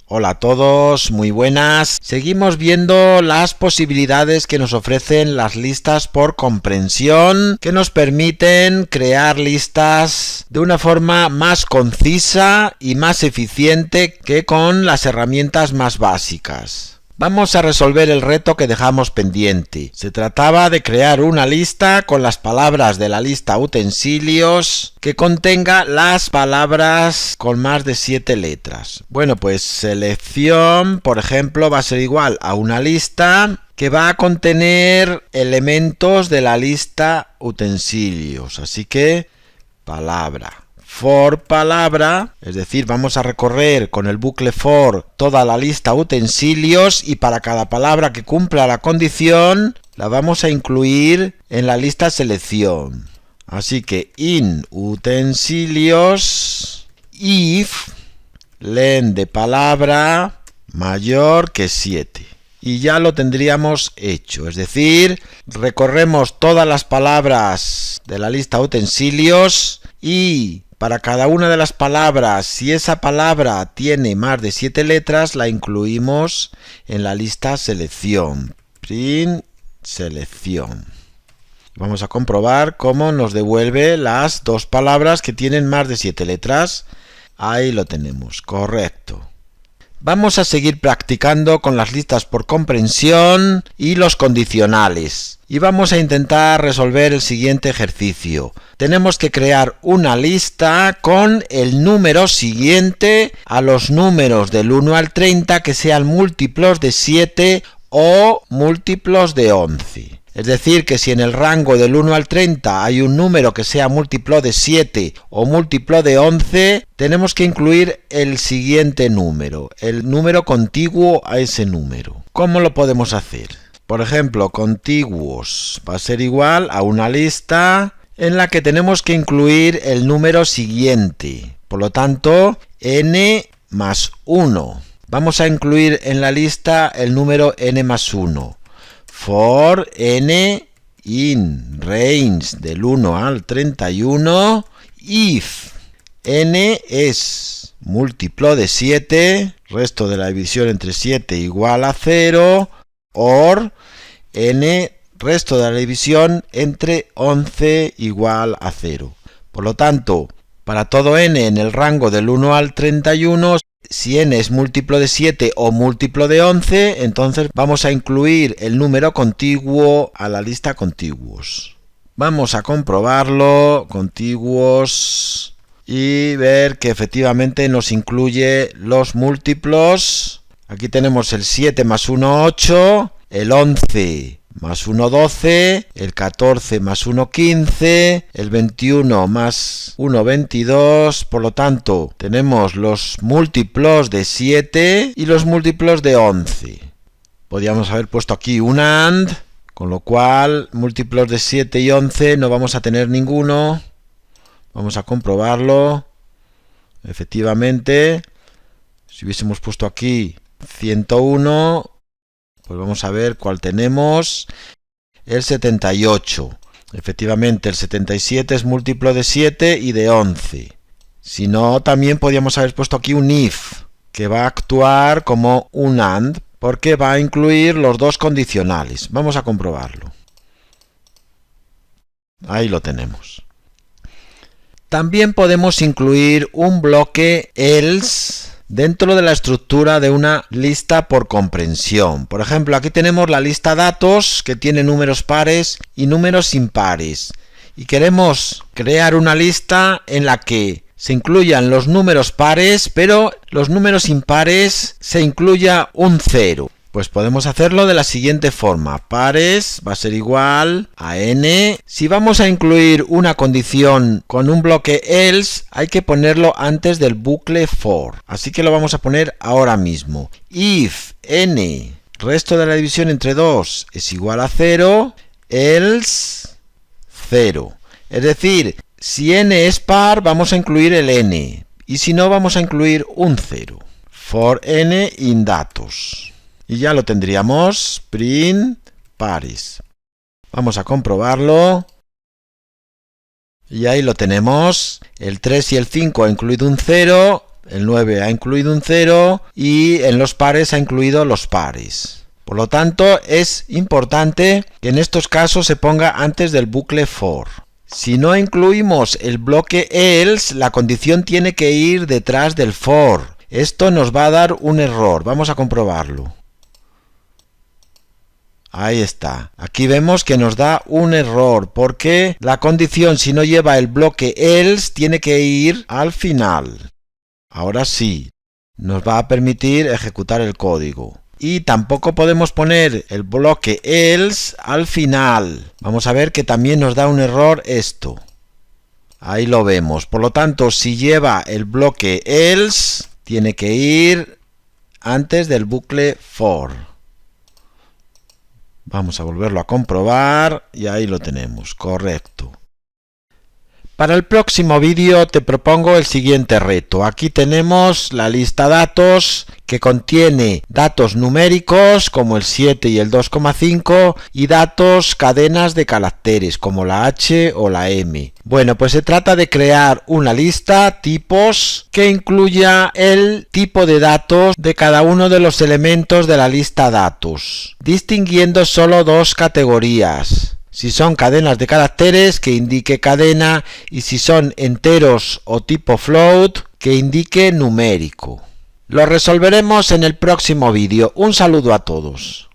Hola a todos, muy buenas. Seguimos viendo las posibilidades que nos ofrecen las listas por comprensión, que nos permiten crear listas de una forma más concisa y más eficiente que con las herramientas más básicas. Vamos a resolver el reto que dejamos pendiente. Se trataba de crear una lista con las palabras de la lista utensilios que contenga las palabras con más de 7 letras. Bueno, pues selección, por ejemplo, va a ser igual a una lista que va a contener elementos de la lista utensilios. Así que, palabra. For palabra, es decir, vamos a recorrer con el bucle for toda la lista utensilios y para cada palabra que cumpla la condición la vamos a incluir en la lista selección. Así que in utensilios if len de palabra mayor que 7. Y ya lo tendríamos hecho, es decir, recorremos todas las palabras de la lista utensilios y para cada una de las palabras, si esa palabra tiene más de 7 letras, la incluimos en la lista selección. Print selección. Vamos a comprobar cómo nos devuelve las dos palabras que tienen más de 7 letras. Ahí lo tenemos, correcto. Vamos a seguir practicando con las listas por comprensión y los condicionales. Y vamos a intentar resolver el siguiente ejercicio. Tenemos que crear una lista con el número siguiente a los números del 1 al 30 que sean múltiplos de 7 o múltiplos de 11. Es decir, que si en el rango del 1 al 30 hay un número que sea múltiplo de 7 o múltiplo de 11, tenemos que incluir el siguiente número, el número contiguo a ese número. ¿Cómo lo podemos hacer? Por ejemplo, contiguos va a ser igual a una lista en la que tenemos que incluir el número siguiente. Por lo tanto, n más 1. Vamos a incluir en la lista el número n más 1. For n in range del 1 al 31 if n es múltiplo de 7, resto de la división entre 7 igual a 0, or n resto de la división entre 11 igual a 0. Por lo tanto, para todo n en el rango del 1 al 31, si n es múltiplo de 7 o múltiplo de 11, entonces vamos a incluir el número contiguo a la lista contiguos. Vamos a comprobarlo, contiguos, y ver que efectivamente nos incluye los múltiplos. Aquí tenemos el 7 más 1, 8, el 11 más 1, 12, el 14 más 1, 15, el 21 más 1, 22, por lo tanto, tenemos los múltiplos de 7 y los múltiplos de 11. Podríamos haber puesto aquí un AND, con lo cual, múltiplos de 7 y 11 no vamos a tener ninguno. Vamos a comprobarlo. Efectivamente, si hubiésemos puesto aquí 101... pues vamos a ver cuál tenemos. El 78. Efectivamente, el 77 es múltiplo de 7 y de 11. Si no, también podríamos haber puesto aquí un if, que va a actuar como un AND, porque va a incluir los dos condicionales. Vamos a comprobarlo. Ahí lo tenemos. También podemos incluir un bloque else dentro de la estructura de una lista por comprensión. Por ejemplo, aquí tenemos la lista datos que tiene números pares y números impares. Y queremos crear una lista en la que se incluyan los números pares, pero los números impares se incluya un 0. Pues podemos hacerlo de la siguiente forma. Pares va a ser igual a n. Si vamos a incluir una condición con un bloque else, hay que ponerlo antes del bucle for. Así que lo vamos a poner ahora mismo. If n, resto de la división entre 2, es igual a 0, else 0. Es decir, si n es par, vamos a incluir el n. Y si no, vamos a incluir un 0. For n in datos. Y ya lo tendríamos, print pares. Vamos a comprobarlo. Y ahí lo tenemos. El 3 y el 5 ha incluido un 0. El 9 ha incluido un 0 y en los pares ha incluido los pares. Por lo tanto, es importante que en estos casos se ponga antes del bucle for. Si no incluimos el bloque else, la condición tiene que ir detrás del for. Esto nos va a dar un error. Vamos a comprobarlo. Ahí está. Aquí vemos que nos da un error porque la condición, si no lleva el bloque else, tiene que ir al final. Ahora sí, nos va a permitir ejecutar el código. Y tampoco podemos poner el bloque else al final. Vamos a ver que también nos da un error esto. Ahí lo vemos. Por lo tanto, si lleva el bloque else, tiene que ir antes del bucle for. Vamos a volverlo a comprobar y ahí lo tenemos. Correcto. Para el próximo vídeo te propongo el siguiente reto. Aquí tenemos la lista datos que contiene datos numéricos como el 7 y el 2,5 y datos cadenas de caracteres como la H o la M. Bueno, pues se trata de crear una lista tipos que incluya el tipo de datos de cada uno de los elementos de la lista datos, distinguiendo solo dos categorías. Si son cadenas de caracteres, que indique cadena, y si son enteros o tipo float, que indique numérico. Lo resolveremos en el próximo vídeo. Un saludo a todos.